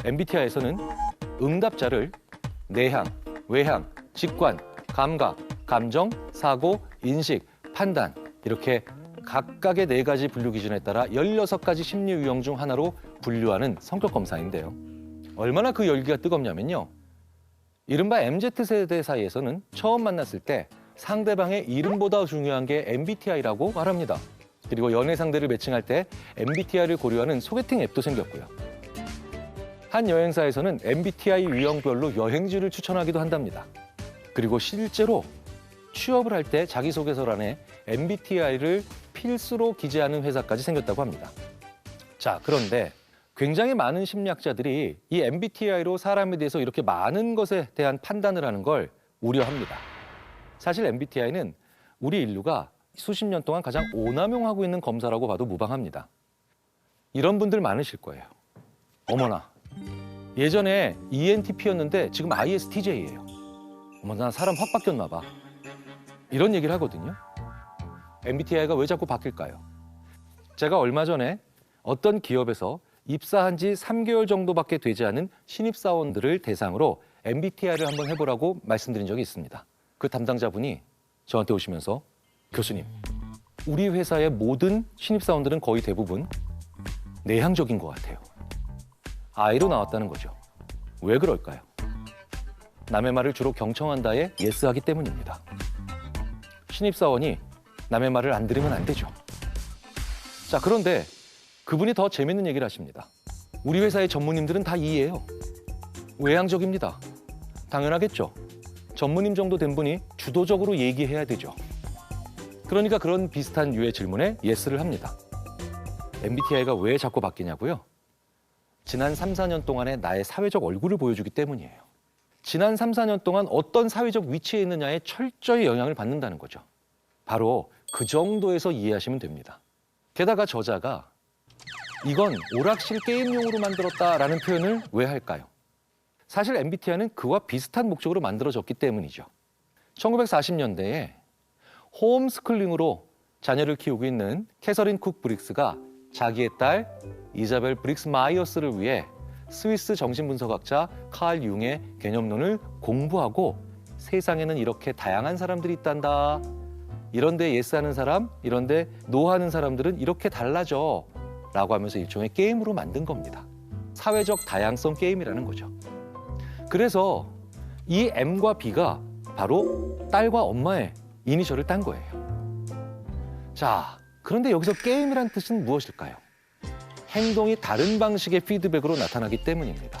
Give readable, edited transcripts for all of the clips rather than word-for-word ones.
MBTI에서는 응답자를 내향, 외향, 직관, 감각, 감정, 사고, 인식, 판단 이렇게 각각의 4가지 분류 기준에 따라 16가지 심리 유형 중 하나로 분류하는 성격 검사인데요. 얼마나 그 열기가 뜨겁냐면요. 이른바 MZ세대 사이에서는 처음 만났을 때 상대방의 이름보다 중요한 게 MBTI라고 말합니다. 그리고 연애 상대를 매칭할 때 MBTI를 고려하는 소개팅 앱도 생겼고요. 한 여행사에서는 MBTI 유형별로 여행지를 추천하기도 한답니다. 그리고 실제로 취업을 할 때 자기소개서란에 MBTI를 필수로 기재하는 회사까지 생겼다고 합니다. 자, 그런데 굉장히 많은 심리학자들이 이 MBTI로 사람에 대해서 이렇게 많은 것에 대한 판단을 하는 걸 우려합니다. 사실 MBTI는 우리 인류가 수십 년 동안 가장 오남용하고 있는 검사라고 봐도 무방합니다. 이런 분들 많으실 거예요. 어머나, 예전에 ENTP였는데 지금 ISTJ예요. 어머나, 사람 확 바뀌었나 봐. 이런 얘기를 하거든요. MBTI가 왜 자꾸 바뀔까요? 제가 얼마 전에 어떤 기업에서 입사한 지 3개월 정도밖에 되지 않은 신입사원들을 대상으로 MBTI를 한번 해보라고 말씀드린 적이 있습니다. 그 담당자분이 저한테 오시면서 교수님, 우리 회사의 모든 신입사원들은 거의 대부분 내향적인 것 같아요. I로 나왔다는 거죠. 왜 그럴까요? 남의 말을 주로 경청한다에 예스하기 때문입니다. 신입사원이 남의 말을 안 들으면 안 되죠. 자, 그런데 그분이 더 재밌는 얘기를 하십니다. 우리 회사의 전무님들은 다 E예요. 외향적입니다. 당연하겠죠. 전무님 정도 된 분이 주도적으로 얘기해야 되죠. 그러니까 그런 비슷한 유의 질문에 예스를 합니다. MBTI가 왜 자꾸 바뀌냐고요? 지난 3, 4년 동안의 나의 사회적 얼굴을 보여주기 때문이에요. 지난 3, 4년 동안 어떤 사회적 위치에 있느냐에 철저히 영향을 받는다는 거죠. 바로 그 정도에서 이해하시면 됩니다. 게다가 저자가 이건 오락실 게임용으로 만들었다라는 표현을 왜 할까요? 사실 MBTI는 그와 비슷한 목적으로 만들어졌기 때문이죠. 1940년대에 홈스쿨링으로 자녀를 키우고 있는 캐서린 쿡 브릭스가 자기의 딸 이자벨 브릭스 마이어스를 위해 스위스 정신분석학자 칼 융의 개념론을 공부하고 세상에는 이렇게 다양한 사람들이 있단다. 이런데 예스하는 사람, 이런데 노하는 사람들은 이렇게 달라져. 라고 하면서 일종의 게임으로 만든 겁니다. 사회적 다양성 게임이라는 거죠. 그래서 이 M과 B가 바로 딸과 엄마의 이니셜을 딴 거예요. 자, 그런데 여기서 게임이란 뜻은 무엇일까요? 행동이 다른 방식의 피드백으로 나타나기 때문입니다.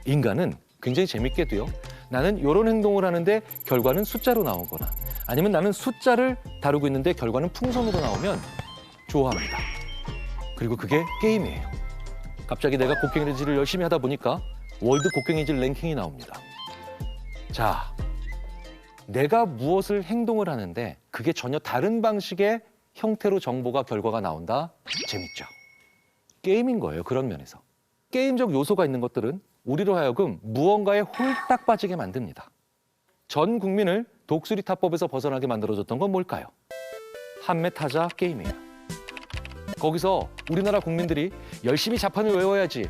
인간은 굉장히 재밌게도요. 나는 이런 행동을 하는데 결과는 숫자로 나오거나 아니면 나는 숫자를 다루고 있는데 결과는 풍선으로 나오면 좋아합니다. 그리고 그게 게임이에요. 갑자기 내가 곡괭이질을 열심히 하다 보니까 월드 곡괭이질 랭킹이 나옵니다. 자, 내가 무엇을 행동을 하는데 그게 전혀 다른 방식의 형태로 정보가 결과가 나온다? 재밌죠. 게임인 거예요, 그런 면에서. 게임적 요소가 있는 것들은 우리로 하여금 무언가에 홀딱 빠지게 만듭니다. 전 국민을 독수리 타법에서 벗어나게 만들어줬던 건 뭘까요? 한메타자 게임이에요. 거기서 우리나라 국민들이 열심히 자판을 외워야지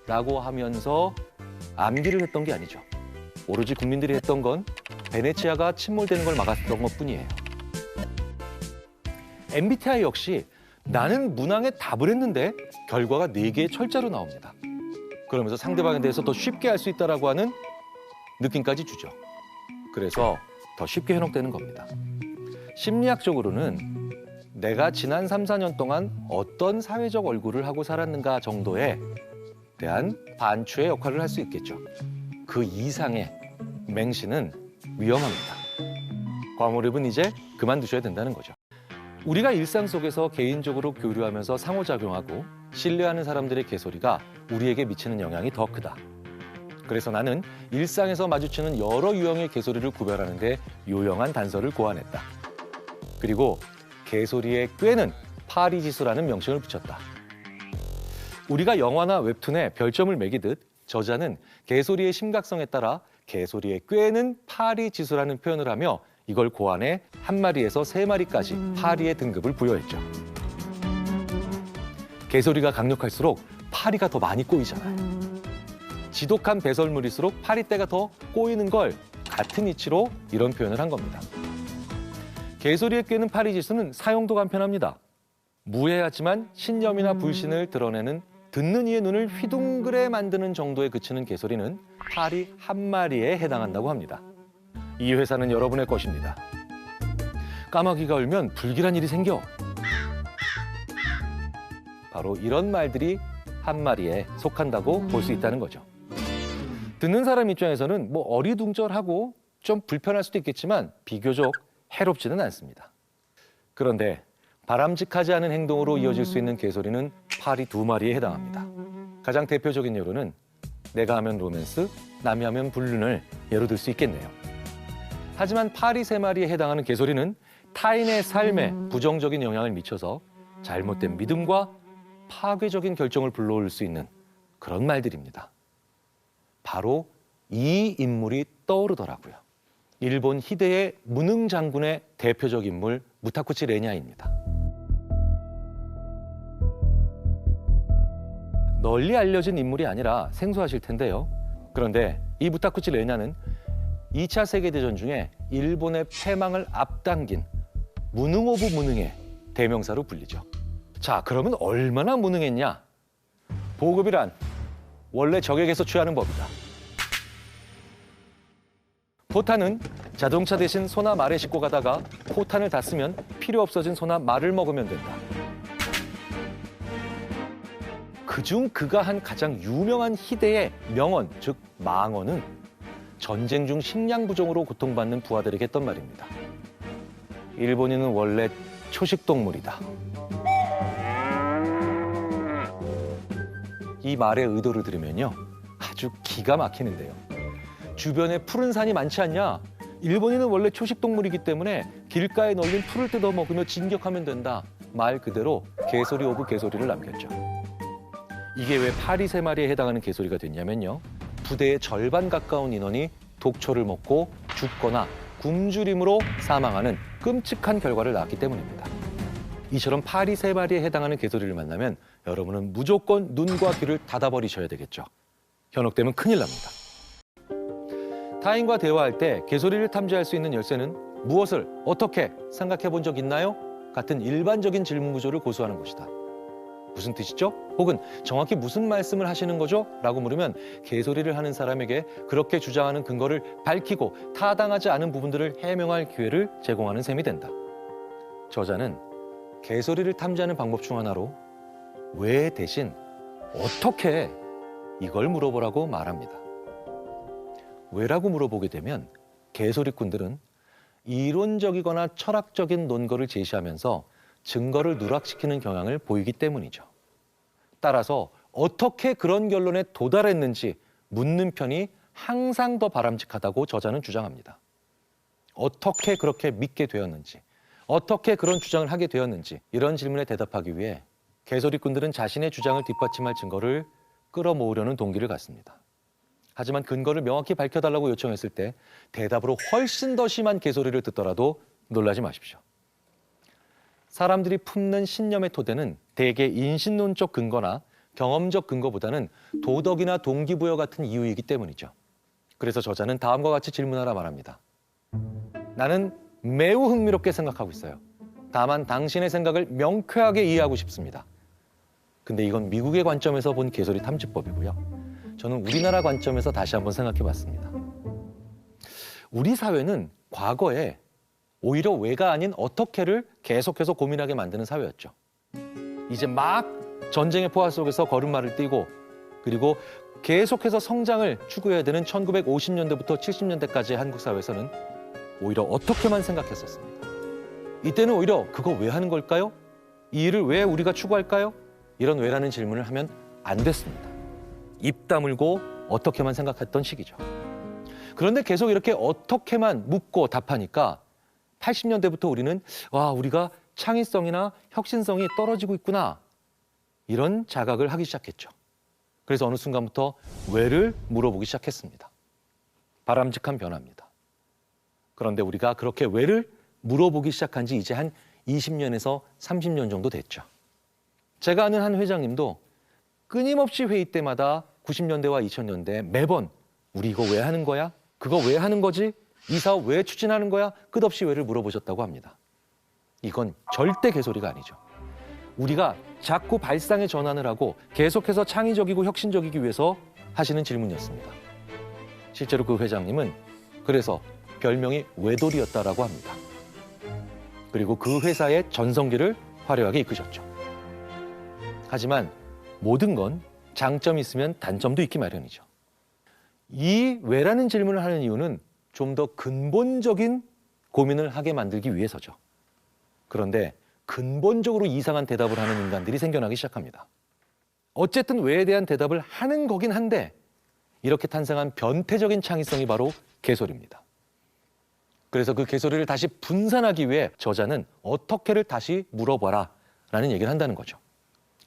라고 하면서 암기를 했던 게 아니죠. 오로지 국민들이 했던 건 베네치아가 침몰되는 걸 막았던 것뿐이에요. MBTI 역시 나는 문항에 답을 했는데 결과가 4개의 철자로 나옵니다. 그러면서 상대방에 대해서 더 쉽게 알 수 있다라고 하는 느낌까지 주죠. 그래서 더 쉽게 현혹되는 겁니다. 심리학적으로는 내가 지난 3, 4년 동안 어떤 사회적 얼굴을 하고 살았는가 정도에 대한 반추의 역할을 할 수 있겠죠. 그 이상의 맹신은 위험합니다. 과몰입은 이제 그만두셔야 된다는 거죠. 우리가 일상 속에서 개인적으로 교류하면서 상호작용하고 신뢰하는 사람들의 개소리가 우리에게 미치는 영향이 더 크다. 그래서 나는 일상에서 마주치는 여러 유형의 개소리를 구별하는 데 요영한 단서를 고안했다. 그리고 개소리의 꾀는 파리지수라는 명칭을 붙였다. 우리가 영화나 웹툰에 별점을 매기듯 저자는 개소리의 심각성에 따라 개소리의 꾀는 파리지수라는 표현을 하며 이걸 고안해 1마리에서 3마리까지 파리의 등급을 부여했죠. 개소리가 강력할수록 파리가 더 많이 꼬이잖아요. 지독한 배설물일수록 파리떼가 더 꼬이는 걸 같은 이치로 이런 표현을 한 겁니다. 개소리에 꿰는 파리지수는 사용도 간편합니다. 무해하지만 신념이나 불신을 드러내는 듣는 이의 눈을 휘둥그레 만드는 정도에 그치는 개소리는 파리 한 마리에 해당한다고 합니다. 이 회사는 여러분의 것입니다. 까마귀가 울면 불길한 일이 생겨. 바로 이런 말들이 한 마리에 속한다고 볼 수 있다는 거죠. 듣는 사람 입장에서는 뭐 어리둥절하고 좀 불편할 수도 있겠지만 비교적 해롭지는 않습니다. 그런데 바람직하지 않은 행동으로 이어질 수 있는 개소리는 파리 2마리에 해당합니다. 가장 대표적인 예로는 내가 하면 로맨스, 남이 하면 불륜을 예로 들 수 있겠네요. 하지만 파리 3마리에 해당하는 개소리는 타인의 삶에 부정적인 영향을 미쳐서 잘못된 믿음과 파괴적인 결정을 불러올 수 있는 그런 말들입니다. 바로 이 인물이 떠오르더라고요. 일본 히데의 무능 장군의 대표적 인물 무타쿠치 레냐입니다. 널리 알려진 인물이 아니라 생소하실 텐데요. 그런데 이 무타쿠치 레냐는 2차 세계대전 중에 일본의 패망을 앞당긴 무능 오브 무능의 대명사로 불리죠. 자, 그러면 얼마나 무능했냐? 보급이란 원래 적에게서 취하는 법이다. 포탄은 자동차 대신 소나 말에 싣고 가다가 포탄을 다 쓰면 필요 없어진 소나 말을 먹으면 된다. 그중 그가 한 가장 유명한 희대의 명언, 즉 망언은 전쟁 중 식량 부족으로 고통받는 부하들에게 했던 말입니다. 일본인은 원래 초식 동물이다. 이 말의 의도를 들으면요, 아주 기가 막히는데요. 주변에 푸른 산이 많지 않냐? 일본인은 원래 초식 동물이기 때문에 길가에 널린 풀을 뜯어 먹으며 진격하면 된다. 말 그대로 개소리 오브 개소리를 남겼죠. 이게 왜 파리 3마리에 해당하는 개소리가 됐냐면요. 부대의 절반 가까운 인원이 독초를 먹고 죽거나 굶주림으로 사망하는 끔찍한 결과를 낳았기 때문입니다. 이처럼 파리 3마리에 해당하는 개소리를 만나면 여러분은 무조건 눈과 귀를 닫아버리셔야 되겠죠. 현혹되면 큰일 납니다. 타인과 대화할 때 개소리를 탐지할 수 있는 열쇠는 무엇을 어떻게 생각해 본 적 있나요? 같은 일반적인 질문 구조를 고수하는 것이다. 무슨 뜻이죠? 혹은 정확히 무슨 말씀을 하시는 거죠? 라고 물으면 개소리를 하는 사람에게 그렇게 주장하는 근거를 밝히고 타당하지 않은 부분들을 해명할 기회를 제공하는 셈이 된다. 저자는 개소리를 탐지하는 방법 중 하나로 왜 대신 어떻게 이걸 물어보라고 말합니다. 왜라고 물어보게 되면 개소리꾼들은 이론적이거나 철학적인 논거를 제시하면서 증거를 누락시키는 경향을 보이기 때문이죠. 따라서 어떻게 그런 결론에 도달했는지 묻는 편이 항상 더 바람직하다고 저자는 주장합니다. 어떻게 그렇게 믿게 되었는지, 어떻게 그런 주장을 하게 되었는지 이런 질문에 대답하기 위해 개소리꾼들은 자신의 주장을 뒷받침할 증거를 끌어모으려는 동기를 갖습니다. 하지만 근거를 명확히 밝혀달라고 요청했을 때 대답으로 훨씬 더 심한 개소리를 듣더라도 놀라지 마십시오. 사람들이 품는 신념의 토대는 대개 인신론적 근거나 경험적 근거보다는 도덕이나 동기부여 같은 이유이기 때문이죠. 그래서 저자는 다음과 같이 질문하라 말합니다. 나는 매우 흥미롭게 생각하고 있어요. 다만 당신의 생각을 명쾌하게 이해하고 싶습니다. 근데 이건 미국의 관점에서 본 개소리 탐지법이고요. 저는 우리나라 관점에서 다시 한번 생각해 봤습니다. 우리 사회는 과거에 오히려 왜가 아닌 어떻게를 계속해서 고민하게 만드는 사회였죠. 이제 막 전쟁의 포화 속에서 걸음마를 뛰고 그리고 계속해서 성장을 추구해야 되는 1950년대부터 70년대까지의 한국 사회에서는 오히려 어떻게만 생각했었습니다. 이때는 오히려 그거 왜 하는 걸까요? 이 일을 왜 우리가 추구할까요? 이런 왜라는 질문을 하면 안 됐습니다. 입 다물고 어떻게만 생각했던 시기죠. 그런데 계속 이렇게 어떻게만 묻고 답하니까 80년대부터 우리는 우리가 창의성이나 혁신성이 떨어지고 있구나 이런 자각을 하기 시작했죠. 그래서 어느 순간부터 왜를 물어보기 시작했습니다. 바람직한 변화입니다. 그런데 우리가 그렇게 왜를 물어보기 시작한 지 이제 한 20년에서 30년 정도 됐죠. 제가 아는 한 회장님도 끊임없이 회의 때마다 90년대와 2000년대 매번 우리 이거 왜 하는 거야? 그거 왜 하는 거지? 이 사업 왜 추진하는 거야? 끝없이 왜를 물어보셨다고 합니다. 이건 절대 개소리가 아니죠. 우리가 자꾸 발상의 전환을 하고 계속해서 창의적이고 혁신적이기 위해서 하시는 질문이었습니다. 실제로 그 회장님은 그래서 별명이 외돌이였다라고 합니다. 그리고 그 회사의 전성기를 화려하게 이끄셨죠. 하지만 모든 건 장점이 있으면 단점도 있기 마련이죠. 이 왜라는 질문을 하는 이유는 좀 더 근본적인 고민을 하게 만들기 위해서죠. 그런데 근본적으로 이상한 대답을 하는 인간들이 생겨나기 시작합니다. 어쨌든 왜에 대한 대답을 하는 거긴 한데 이렇게 탄생한 변태적인 창의성이 바로 개소리입니다. 그래서 그 개소리를 다시 분산하기 위해 저자는 어떻게를 다시 물어봐라 라는 얘기를 한다는 거죠.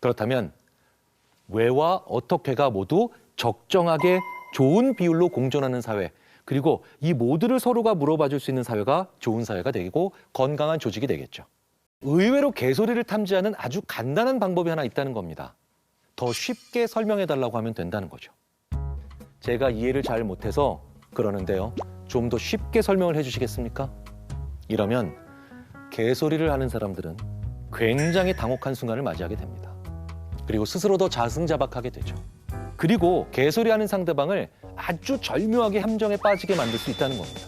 그렇다면 왜와 어떻게가 모두 적정하게 좋은 비율로 공존하는 사회, 그리고 이 모두를 서로가 물어봐 줄 수 있는 사회가 좋은 사회가 되고 건강한 조직이 되겠죠. 의외로 개소리를 탐지하는 아주 간단한 방법이 하나 있다는 겁니다. 더 쉽게 설명해 달라고 하면 된다는 거죠. 제가 이해를 잘 못해서 그러는데요. 좀 더 쉽게 설명을 해주시겠습니까? 이러면 개소리를 하는 사람들은 굉장히 당혹한 순간을 맞이하게 됩니다. 그리고 스스로도 자승자박하게 되죠. 그리고 개소리하는 상대방을 아주 절묘하게 함정에 빠지게 만들 수 있다는 겁니다.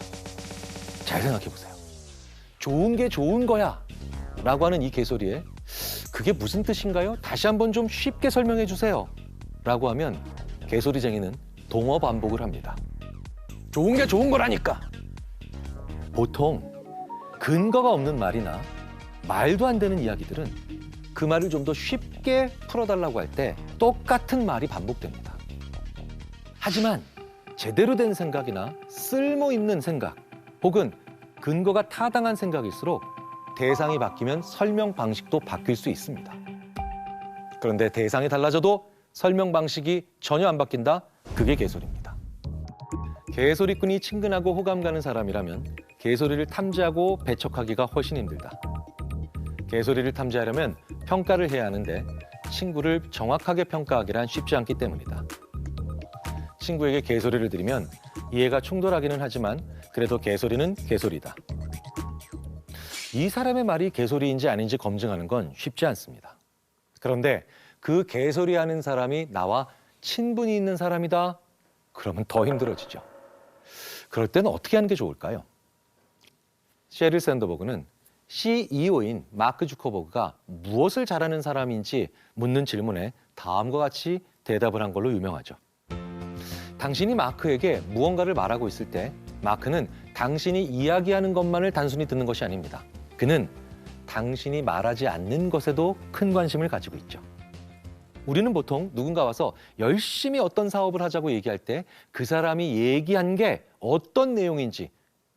잘 생각해 보세요. 좋은 게 좋은 거야 라고 하는 이 개소리에 그게 무슨 뜻인가요? 다시 한번 좀 쉽게 설명해 주세요 라고 하면 개소리쟁이는 동어 반복을 합니다. 좋은 게 좋은 거라니까. 보통 근거가 없는 말이나 말도 안 되는 이야기들은 그 말을 좀 더 쉽게 풀어달라고 할 때 똑같은 말이 반복됩니다. 하지만 제대로 된 생각이나 쓸모 있는 생각 혹은 근거가 타당한 생각일수록 대상이 바뀌면 설명 방식도 바뀔 수 있습니다. 그런데 대상이 달라져도 설명 방식이 전혀 안 바뀐다? 그게 개소리입니다. 개소리꾼이 친근하고 호감 가는 사람이라면 개소리를 탐지하고 배척하기가 훨씬 힘들다. 개소리를 탐지하려면 평가를 해야 하는데 친구를 정확하게 평가하기란 쉽지 않기 때문이다. 친구에게 개소리를 들으면 이해가 충돌하기는 하지만 그래도 개소리는 개소리다. 이 사람의 말이 개소리인지 아닌지 검증하는 건 쉽지 않습니다. 그런데 그 개소리하는 사람이 나와 친분이 있는 사람이다? 그러면 더 힘들어지죠. 그럴 때는 어떻게 하는 게 좋을까요? 셰릴 샌더버그는 CEO인 마크 주커버그가 무엇을 잘하는 사람인지 묻는 질문에 다음과 같이 대답을 한 걸로 유명하죠. 당신이 마크에게 무언가를 말하고 있을 때 마크는 당신이 이야기하는 것만을 단순히 듣는 것이 아닙니다. 그는 당신이 말하지 않는 것에도 큰 관심을 가지고 있죠. 우리는 보통 누군가 와서 열심히 어떤 사업을 하자고 얘기할 때 그 사람이 얘기한 게 어떤 내용인지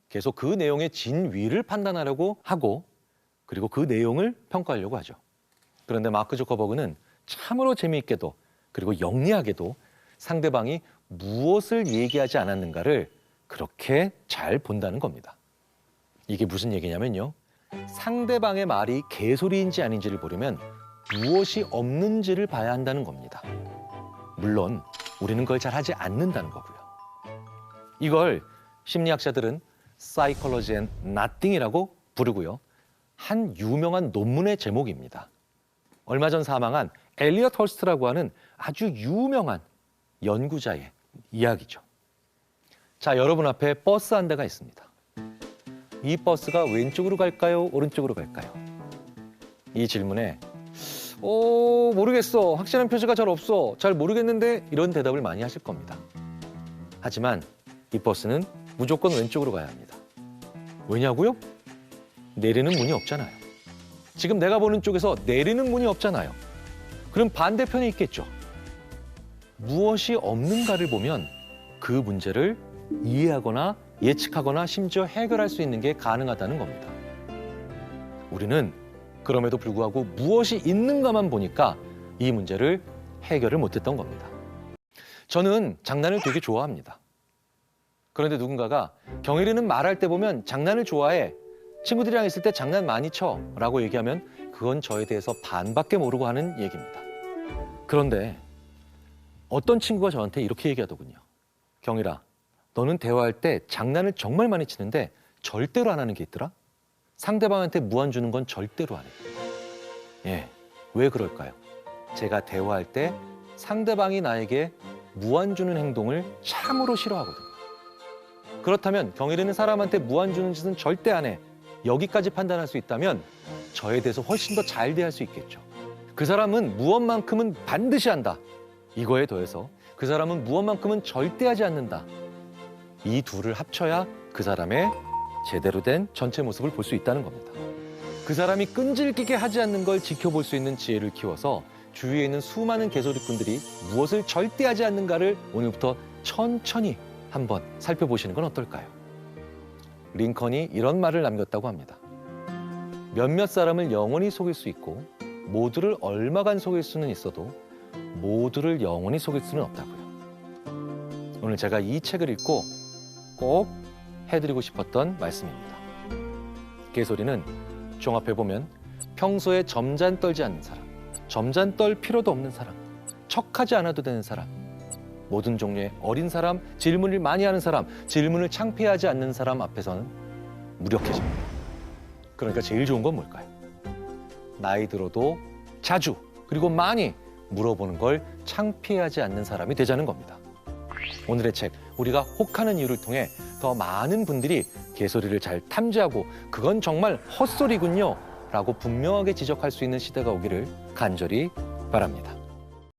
계속 그 내용의 진위를 판단하려고 하고 그리고 그 내용을 평가하려고 하죠. 그런데 마크 주커버그는 참으로 재미있게도 그리고 영리하게도 상대방이 무엇을 얘기하지 않았는가를 그렇게 잘 본다는 겁니다. 이게 무슨 얘기냐면요. 상대방의 말이 개소리인지 아닌지를 보려면 무엇이 없는지를 봐야 한다는 겁니다. 물론 우리는 그걸 잘 하지 않는다는 거고요. 이걸 심리학자들은 Psychology and Nothing이라고 부르고요. 한 유명한 논문의 제목입니다. 얼마 전 사망한 엘리엇 헐스트라고 하는 아주 유명한 연구자의 이야기죠. 자, 여러분 앞에 버스 한 대가 있습니다. 이 버스가 왼쪽으로 갈까요? 오른쪽으로 갈까요? 이 질문에 모르겠어. 확실한 표시가 잘 없어. 잘 모르겠는데 이런 대답을 많이 하실 겁니다. 하지만 이 버스는 무조건 왼쪽으로 가야 합니다. 왜냐고요? 내리는 문이 없잖아요. 지금 내가 보는 쪽에서 내리는 문이 없잖아요. 그럼 반대편에 있겠죠. 무엇이 없는가를 보면 그 문제를 이해하거나 예측하거나 심지어 해결할 수 있는 게 가능하다는 겁니다. 우리는 그럼에도 불구하고 무엇이 있는가만 보니까 이 문제를 해결을 못했던 겁니다. 저는 장난을 되게 좋아합니다. 그런데 누군가가 경일이는 말할 때 보면 장난을 좋아해. 친구들이랑 있을 때 장난 많이 쳐 라고 얘기하면 그건 저에 대해서 반밖에 모르고 하는 얘기입니다. 그런데 어떤 친구가 저한테 이렇게 얘기하더군요. 경일아, 너는 대화할 때 장난을 정말 많이 치는데 절대로 안 하는 게 있더라. 상대방한테 무안 주는 건 절대로 안 해. 예, 왜 그럴까요? 제가 대화할 때 상대방이 나에게 무안 주는 행동을 참으로 싫어하거든요. 그렇다면 경일이는 사람한테 무안 주는 짓은 절대 안 해. 여기까지 판단할 수 있다면 저에 대해서 훨씬 더 잘 대할 수 있겠죠. 그 사람은 무엇만큼은 반드시 한다. 이거에 더해서 그 사람은 무엇만큼은 절대 하지 않는다. 이 둘을 합쳐야 그 사람의 제대로 된 전체 모습을 볼 수 있다는 겁니다. 그 사람이 끈질기게 하지 않는 걸 지켜볼 수 있는 지혜를 키워서 주위에 있는 수많은 개소리꾼들이 무엇을 절대 하지 않는가를 오늘부터 천천히 한번 살펴보시는 건 어떨까요? 링컨이 이런 말을 남겼다고 합니다. 몇몇 사람을 영원히 속일 수 있고 모두를 얼마간 속일 수는 있어도 모두를 영원히 속일 수는 없다고요. 오늘 제가 이 책을 읽고 꼭 해드리고 싶었던 말씀입니다. 개소리는 종합해보면 평소에 점잔 떨지 않는 사람, 점잔 떨 필요도 없는 사람, 척하지 않아도 되는 사람, 모든 종류의 어린 사람, 질문을 많이 하는 사람, 질문을 창피하지 않는 사람 앞에서는 무력해집니다. 그러니까 제일 좋은 건 뭘까요? 나이 들어도 자주 그리고 많이 물어보는 걸 창피하지 않는 사람이 되자는 겁니다. 오늘의 책, 우리가 혹하는 이유를 통해 더 많은 분들이 개소리를 잘 탐지하고 그건 정말 헛소리군요 라고 분명하게 지적할 수 있는 시대가 오기를 간절히 바랍니다.